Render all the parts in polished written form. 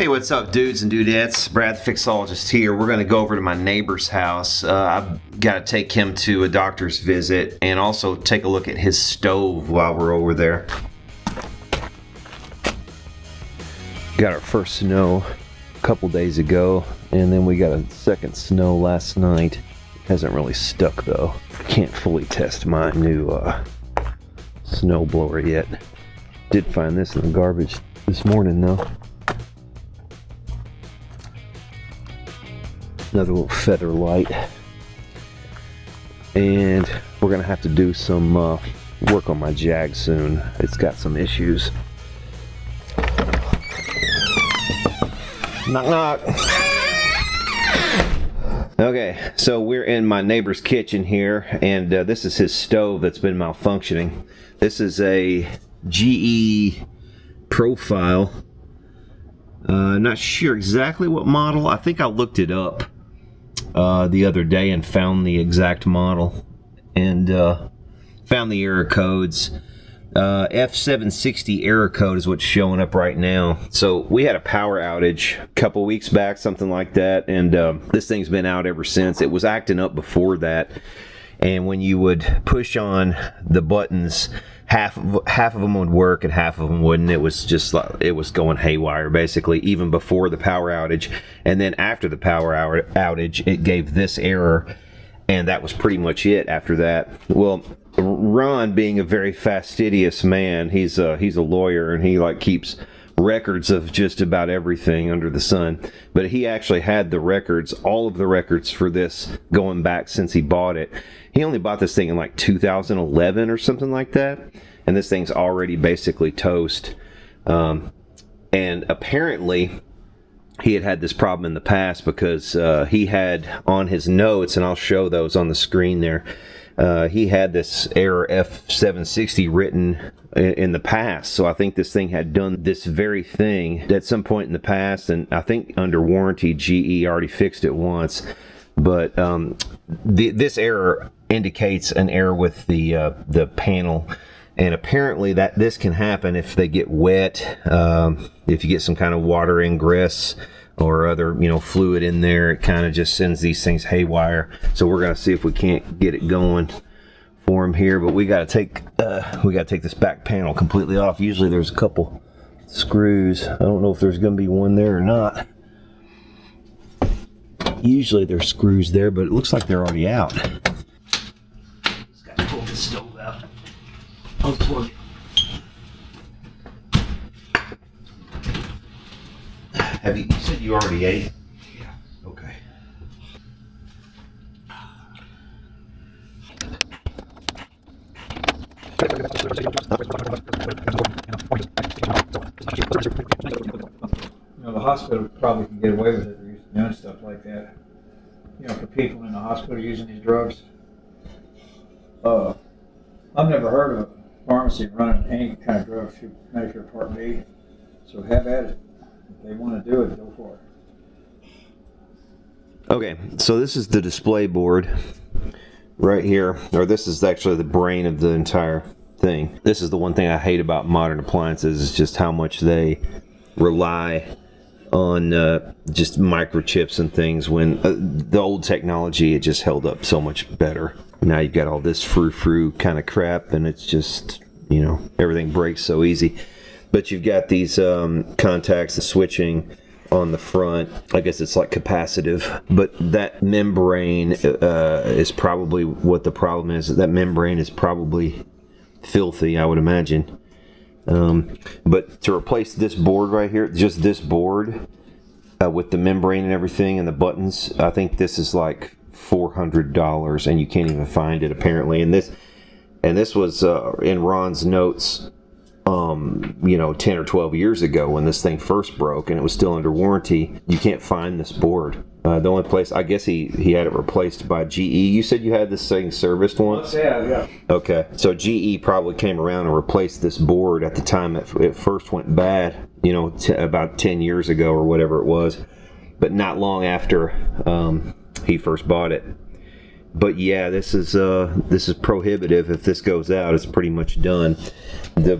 Hey, what's up, dudes and dudettes? Brad the Fixologist here. We're going to go over to my neighbor's house. I've got to take him to a doctor's visit and also take a look at his stove while we're over there. Got our first snow a couple days ago, and then we got a second snow last night. Hasn't really stuck though. Can't fully test my new snow blower yet. Did find this in the garbage this morning though. Another little feather light. And we're gonna have to do some work on my Jag soon. It's got some issues. Knock knock. Okay, so we're in my neighbor's kitchen here, and this is his stove that's been malfunctioning. This is a GE Profile. Not sure exactly what model. I think I looked it up the other day and found the exact model and found the error codes. F760 error code is what's showing up right now. So we had a power outage a couple weeks back, something like that, and this thing's been out ever since. It was acting up before that, and when you would push on the buttons, half of them would work and half of them wouldn't. It was just like, it was going haywire basically, even before the power outage. And then after the power outage, it gave this error, and that was pretty much it after that. Well, Ron, being a very fastidious man, he's a lawyer, and he like keeps records of just about everything under the sun. But he actually had the records, all of the records for this going back since he bought it. He only bought this thing in like 2011 or something like that, and this thing's already basically toast. And apparently he had this problem in the past because he had on his notes, and I'll show those on the screen there, he had this error F760 written in the past. So I think this thing had done this very thing at some point in the past, and I think under warranty GE already fixed it once. But this error indicates an error with the panel, and apparently that this can happen if they get wet, if you get some kind of water ingress or other fluid in there. It kind of just sends these things haywire. So we're gonna see if we can't get it going for him here, but we gotta take this back panel completely off. Usually there's a couple screws. I don't know if there's gonna be one there or not. Usually there's screws there, but it looks like they're already out. Just gotta pull the stove out. Unplug it. You said you already ate? Yeah. Okay. The hospital probably can get away with it. They're used to doing stuff like that. For people in the hospital using these drugs. I've never heard of a pharmacy running any kind of drugs through Medicare Part B. So have at it. If they want to do it, go for it. Okay, so this is the display board right here, or this is actually the brain of the entire thing. This is the one thing I hate about modern appliances, is just how much they rely on just microchips and things, when the old technology, it just held up so much better. Now you've got all this frou-frou kind of crap, and it's just, everything breaks so easy. But you've got these contacts and switching on the front. I guess it's like capacitive, but that membrane is probably what the problem is. That membrane is probably filthy, I would imagine. But to replace this board right here, just this board with the membrane and everything and the buttons, I think this is like $400, and you can't even find it apparently. And this was in Ron's notes 10 or 12 years ago when this thing first broke, and it was still under warranty. You can't find this board. The only place, I guess he had it replaced by GE. You said you had this thing serviced once? Yeah. Okay, so GE probably came around and replaced this board at the time it first went bad, about 10 years ago or whatever it was, but not long after he first bought it. But yeah, this is prohibitive. If this goes out, it's pretty much done. The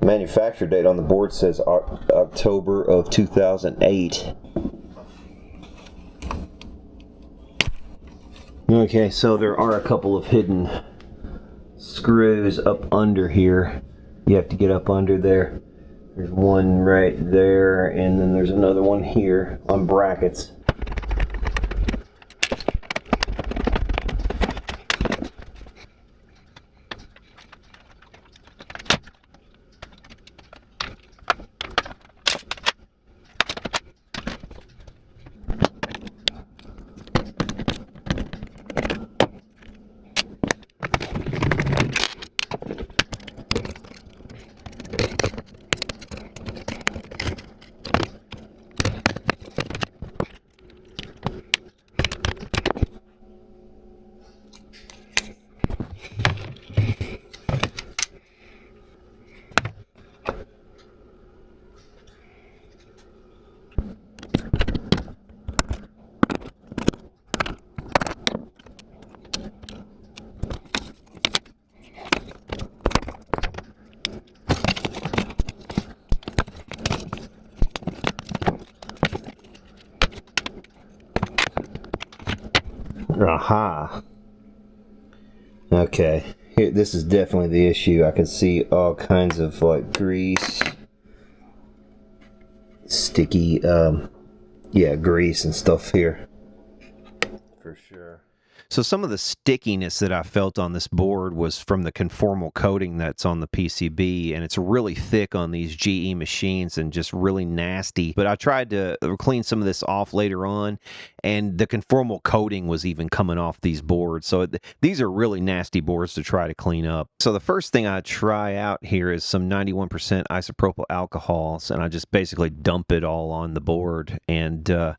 manufacture date on the board says October of 2008. Okay, so there are a couple of hidden screws up under here. You have to get up under there. There's one right there, and then there's another one here on brackets. Aha. Okay. Here, this is definitely the issue. I can see all kinds of like grease, sticky, grease and stuff here. For sure. So some of the stickiness that I felt on this board was from the conformal coating that's on the PCB, and it's really thick on these GE machines and just really nasty. But I tried to clean some of this off later on, and the conformal coating was even coming off these boards. So these are really nasty boards to try to clean up. So the first thing I try out here is some 91% isopropyl alcohols, and I just basically dump it all on the board and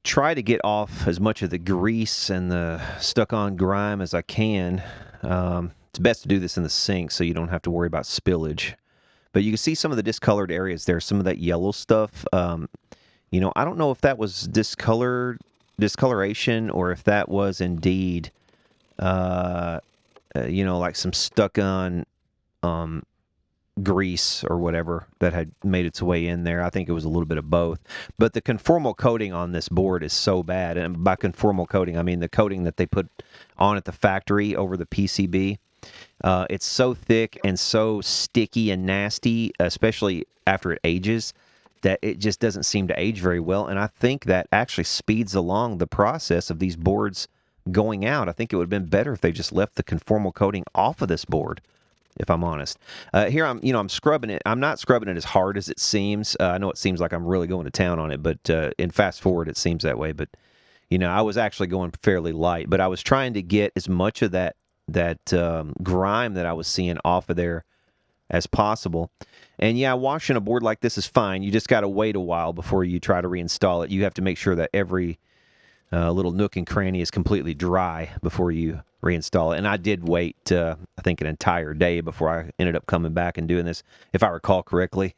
try to get off as much of the grease and the stuck-on grime as I can. It's best to do this in the sink so you don't have to worry about spillage. But you can see some of the discolored areas there, some of that yellow stuff. I don't know if that was discoloration or if that was indeed, like some stuck-on grease or whatever that had made its way in there. I think it was a little bit of both. But the conformal coating on this board is so bad. And by conformal coating, I mean the coating that they put on at the factory over the PCB. It's so thick and so sticky and nasty, especially after it ages, that it just doesn't seem to age very well. And I think that actually speeds along the process of these boards going out. I think it would have been better if they just left the conformal coating off of this board, if I'm honest. Here I'm scrubbing it. I'm not scrubbing it as hard as it seems. I know it seems like I'm really going to town on it, but in fast forward it seems that way. But I was actually going fairly light, but I was trying to get as much of that grime that I was seeing off of there as possible. And yeah, washing a board like this is fine. You just got to wait a while before you try to reinstall it. You have to make sure that every little nook and cranny is completely dry before you reinstall it. And I did wait, I think, an entire day before I ended up coming back and doing this, if I recall correctly.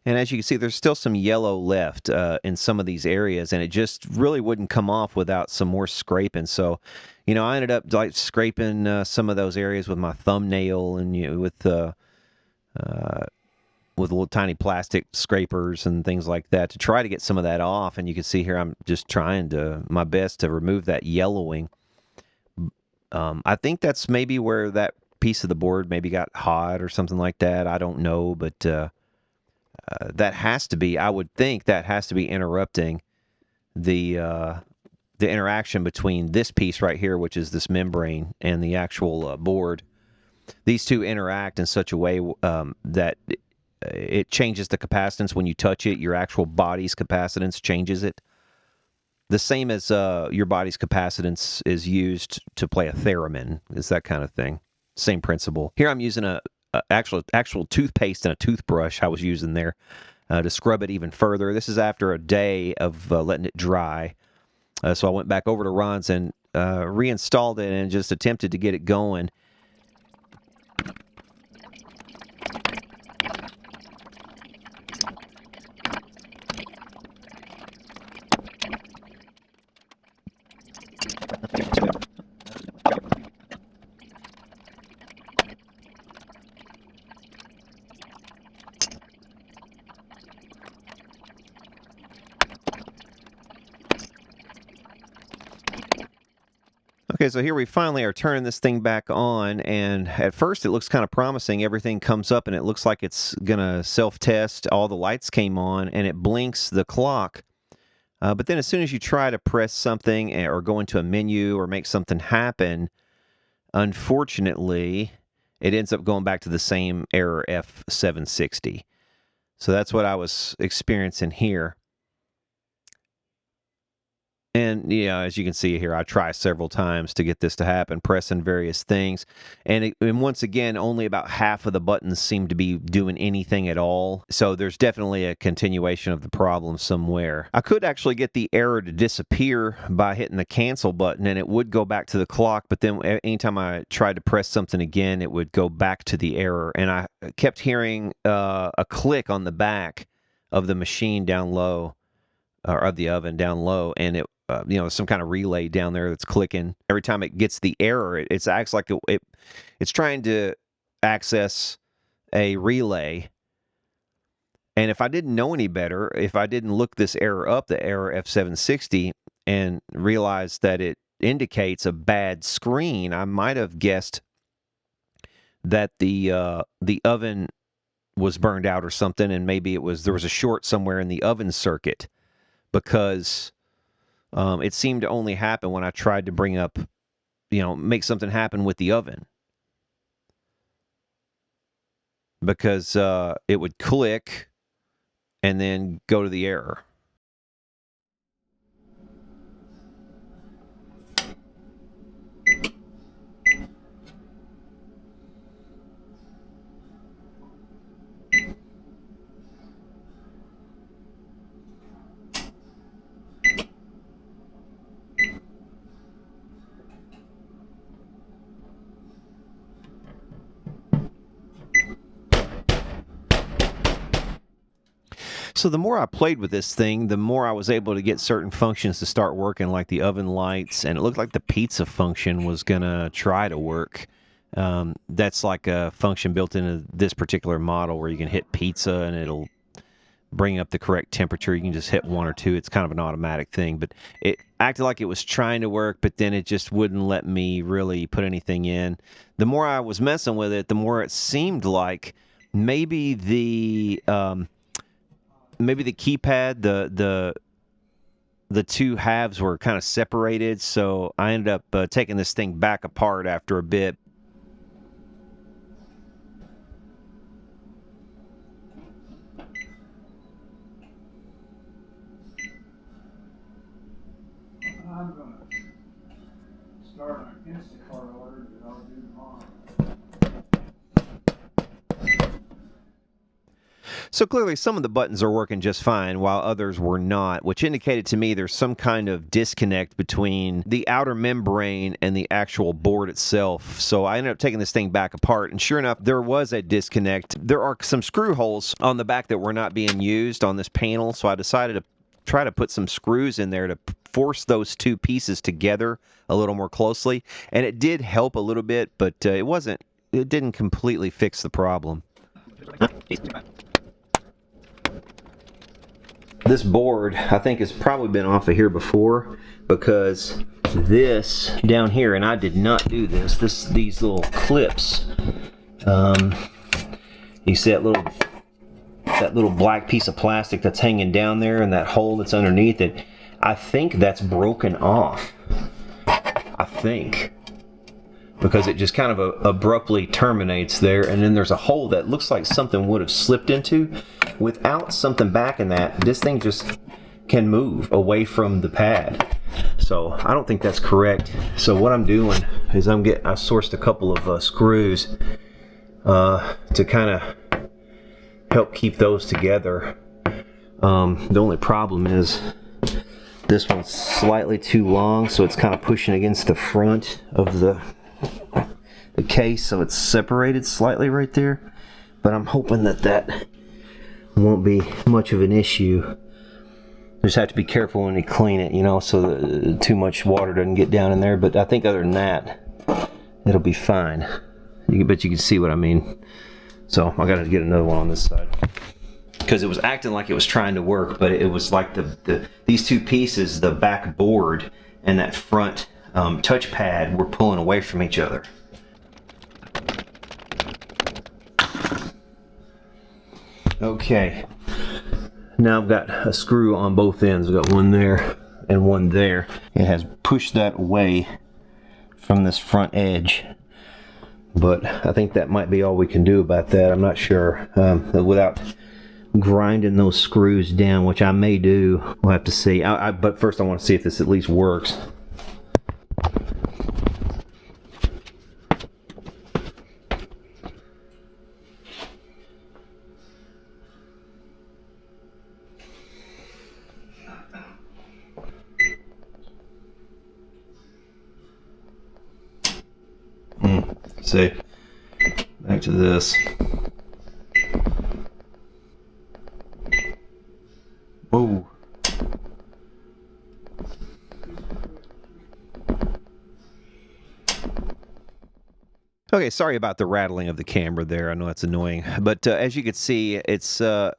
And as you can see, there's still some yellow left in some of these areas, and it just really wouldn't come off without some more scraping. So, I ended up like scraping some of those areas with my thumbnail and with little tiny plastic scrapers and things like that to try to get some of that off. And you can see here, I'm just trying my best to remove that yellowing. I think that's maybe where that piece of the board maybe got hot or something like that. I don't know, but that has to be, I would think that has to be interrupting the interaction between this piece right here, which is this membrane, and the actual board. These two interact in such a way that it changes the capacitance when you touch it. Your actual body's capacitance changes it. The same as your body's capacitance is used to play a theremin. It's that kind of thing. Same principle. Here I'm using a actual toothpaste and a toothbrush I was using there to scrub it even further. This is after a day of letting it dry. So I went back over to Ron's and reinstalled it and just attempted to get it going. Okay, so here we finally are turning this thing back on, and at first it looks kind of promising. Everything comes up and it looks like it's gonna self-test. All the lights came on and it blinks the clock. But then as soon as you try to press something or go into a menu or make something happen, unfortunately, it ends up going back to the same error F760. So that's what I was experiencing here. And, yeah, as you can see here, I try several times to get this to happen, pressing various things. And once again, only about half of the buttons seem to be doing anything at all. So there's definitely a continuation of the problem somewhere. I could actually get the error to disappear by hitting the cancel button, and it would go back to the clock. But then anytime I tried to press something again, it would go back to the error. And I kept hearing a click on the back of the machine down low, or of the oven down low, and it some kind of relay down there that's clicking. Every time it gets the error, it acts like it's trying to access a relay. And if I didn't know any better, if I didn't look this error up, the error F760, and realize that it indicates a bad screen, I might have guessed that the oven was burned out or something, and maybe there was a short somewhere in the oven circuit, because it seemed to only happen when I tried to bring up, make something happen with the oven. Because it would click and then go to the error. So the more I played with this thing, the more I was able to get certain functions to start working, like the oven lights, and it looked like the pizza function was going to try to work. That's like a function built into this particular model where you can hit pizza and it'll bring up the correct temperature. You can just hit 1 or 2. It's kind of an automatic thing, but it acted like it was trying to work, but then it just wouldn't let me really put anything in. The more I was messing with it, the more it seemed like maybe the keypad, the two halves were kind of separated, so I ended up taking this thing back apart after a bit. I'm going to start an Instacart order that I'll do tomorrow. So clearly some of the buttons are working just fine while others were not, which indicated to me there's some kind of disconnect between the outer membrane and the actual board itself. So I ended up taking this thing back apart, and sure enough, there was a disconnect. There are some screw holes on the back that were not being used on this panel, so I decided to try to put some screws in there to force those two pieces together a little more closely, and it did help a little bit, but it didn't completely fix the problem. This board, I think, has probably been off of here before, because this down here, and I did not do this, these little clips, you see that little black piece of plastic that's hanging down there, and that hole that's underneath it, I think that's broken off. I think. Because it just kind of abruptly terminates there, and then there's a hole that looks like something would have slipped into. Without something back in that, this thing just can move away from the pad. So I don't think that's correct. So what I'm doing is I sourced a couple of screws to kind of help keep those together. The only problem is this one's slightly too long, so it's kind of pushing against the front of the case, so it's separated slightly right there, but I'm hoping that won't be much of an issue. Just have to be careful when you clean it, so that too much water doesn't get down in there, but I think other than that it'll be fine. But you can see what I mean. So I gotta get another one on this side, because it was acting like it was trying to work, but it was like these two pieces, the back board and that front touchpad were pulling away from each other. Okay, now I've got a screw on both ends. I've got one there and one there. It has pushed that away from this front edge, but I think that might be all we can do about that. I'm not sure. Without grinding those screws down, which I may do, we'll have to see. But first I want to see if this at least works. See, back to this. Whoa. Okay, sorry about the rattling of the camera there. I know that's annoying. But as you can see, it's, a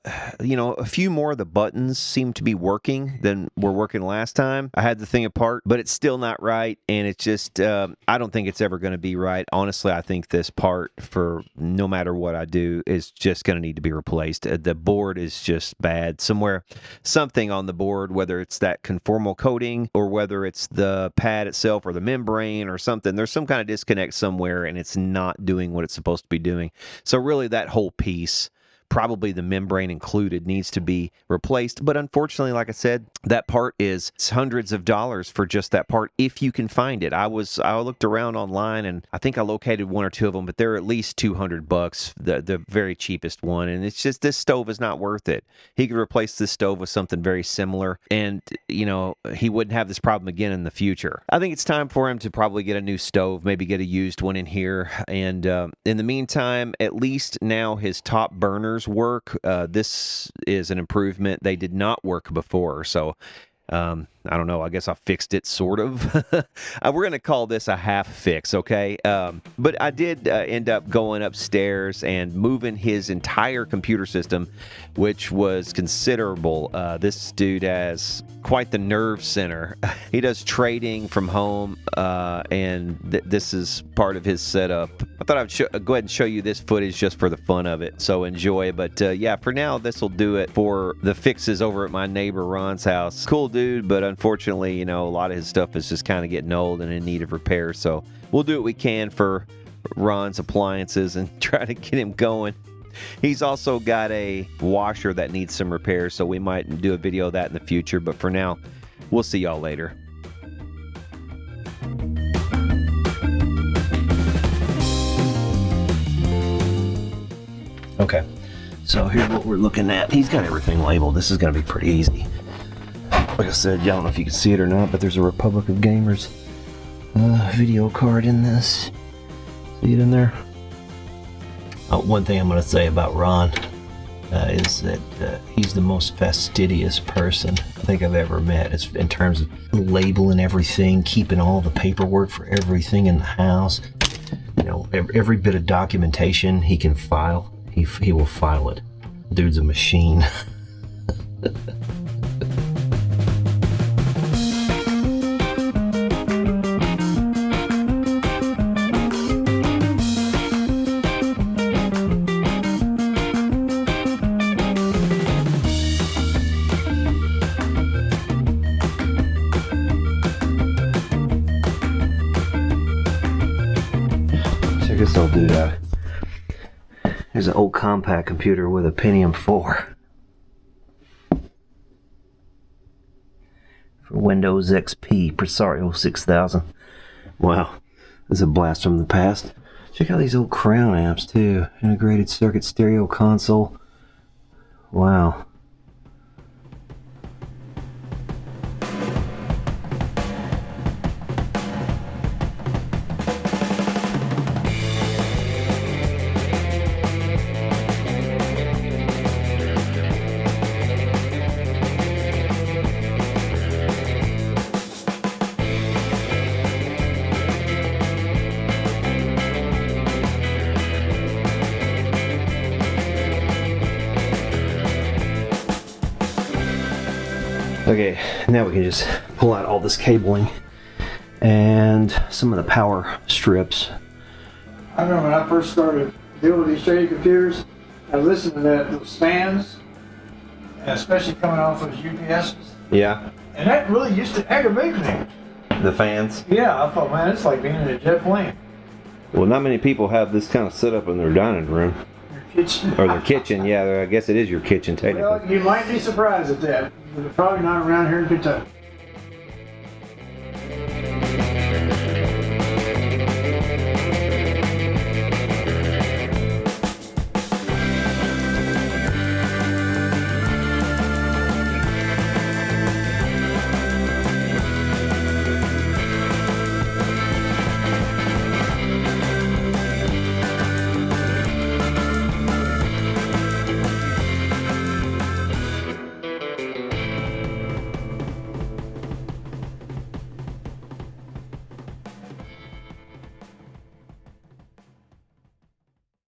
few more of the buttons seem to be working than were working last time. I had the thing apart, but it's still not right. And it's just, I don't think it's ever going to be right. Honestly, I think this part, for no matter what I do, is just going to need to be replaced. The board is just bad. Something on the board, whether it's that conformal coating or whether it's the pad itself or the membrane or something, there's some kind of disconnect somewhere, and it's not doing what it's supposed to be doing. So really that whole piece, probably the membrane included, needs to be replaced. But unfortunately, like I said, that part is hundreds of dollars for just that part, if you can find it. I looked around online, and I think I located one or two of them, but they're at least $200, the very cheapest one. And it's just, this stove is not worth it. He could replace this stove with something very similar, and he wouldn't have this problem again in the future. I think it's time for him to probably get a new stove, maybe get a used one in here. And in the meantime, at least now his top burners work. This is an improvement. They did not work before, so I don't know. I guess I fixed it, sort of. We're going to call this a half fix, okay? But I did end up going upstairs and moving his entire computer system, which was considerable. This dude has quite the nerve center. He does trading from home, and this is part of his setup. I thought I'd go ahead and show you this footage just for the fun of it, so enjoy. But yeah, for now, this will do it for the fixes over at my neighbor Ron's house. Cool dude, but unfortunately, a lot of his stuff is just kind of getting old and in need of repair. So we'll do what we can for Ron's appliances and try to get him going. He's also got a washer that needs some repairs, so we might do a video of that in the future. But for now, we'll see y'all later. Okay, so here's what we're looking at. He's got everything labeled. This is going to be pretty easy. Like I said, I don't know if you can see it or not, but there's a Republic of Gamers video card in this. See it in there? One thing I'm going to say about Ron is that he's the most fastidious person I think I've ever met. It's in terms of labeling everything, keeping all the paperwork for everything in the house. Every bit of documentation he can file, he will file it. Dude's a machine. I guess I'll do that. There's an old compact computer with a Pentium 4 for Windows XP Presario 6000. Wow, this is a blast from the past. Check out these old Crown amps too. Integrated circuit stereo console. Wow. Okay, now we can just pull out all this cabling and some of the power strips. I remember when I first started dealing with these trading computers, I listened to those fans, and especially coming off those UPSs, Yeah, and that really used to aggravate me. the fans. Yeah, I thought, man, it's like being in a jet plane. Well, not many people have this kind of setup in their dining room Your kitchen. or their kitchen. Yeah, I guess it is your kitchen technically. Well, you might be surprised at that. They're probably not around here in Kentucky.